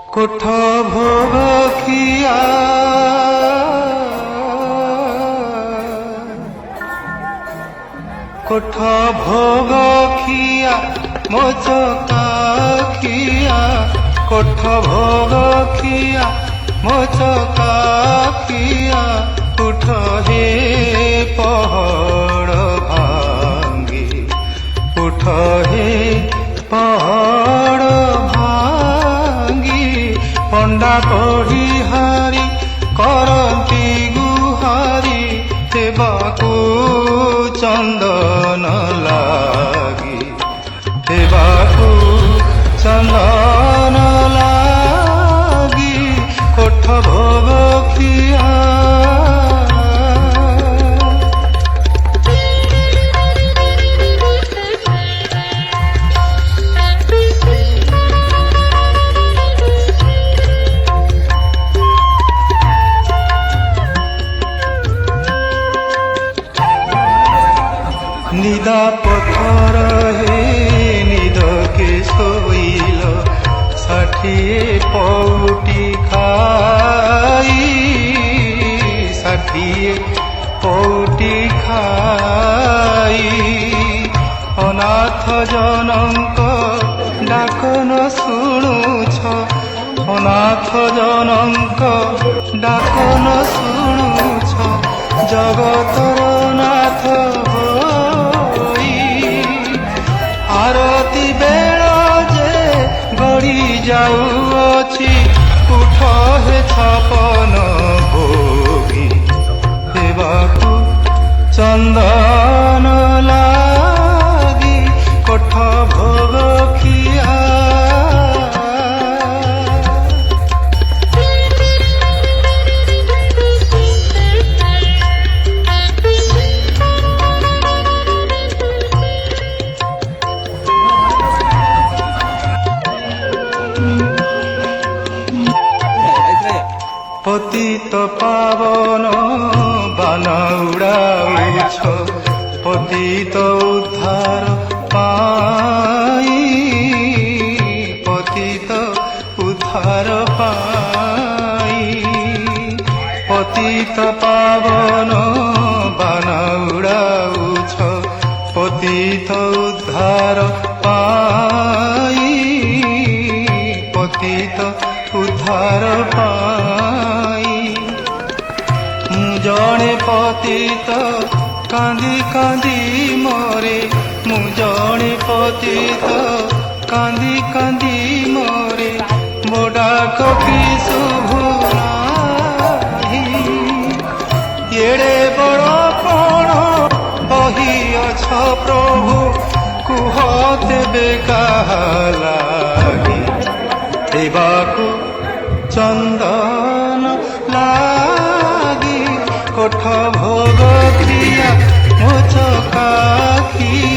কোঠ ভোগ খিয়া কোঠ ভোগ খিয়া মোচকা খিয়া কোঠ ভোগ খিয়া মোচকা খিয়া উঠ হে পহড় ভাঙ্গি উঠ হে পহড় ভাঙ্গি পଣ୍ଡା ପଢ଼ିହାରି କରନ୍ତି ଗୁହାରି ହେବାକୁ ଚନ୍ଦନ ଲାଗି ହେବାକୁ ଚନ୍ଦନ ଲାଗି କୋଠ ଭୋଗ ଖିଆ নিদা পথর হে নিদকে শোইল ষাঠিয়ে পৌটি খাই ষাঠিয়ে পৌটি খাই অনাথ জনଙ୍କ ডাক ন শুণুছ অনাথ জনଙ୍କ ডাক ন শুণুছ জগতর নাথ আরতি বেଳ যে গড়ি যাউଅଛି উঠ হে ଛପନ ଭୋଗୀ ହେବାକୁ ଚନ୍ଦନ ଲାଗି କୋଠ ଭୋଗ ଖିଆ পতিত পাবন বান উড়াউছ পতিত উদ্ধার পাই পতিত উদ্ধার পাই পতিত পাবন বান উড়াউছ পতিত উদ্ধার পাই পতিত উদ্ধার পাই ମୁଁ ଜଣେ ପତିତ କାନ୍ଦି କାନ୍ଦି ମରେ ମୁଁ ଜଣେ ପତିତ କାନ୍ଦି କାନ୍ଦି ମରେ ମୋ ଡାକ କି ଶୁଭୁନାହିଁ ଏଡ଼େ ବଡ଼ କ'ଣ ବହିଅଛ ପ୍ରଭୁ କୁହ ତେବେ କାହା ଲାଗି ହେବାକୁ ଚନ୍ଦନ ଲାଗି କୋଠ ଭୋଗ ଖିଆ ମୋଚକା ଖିଆ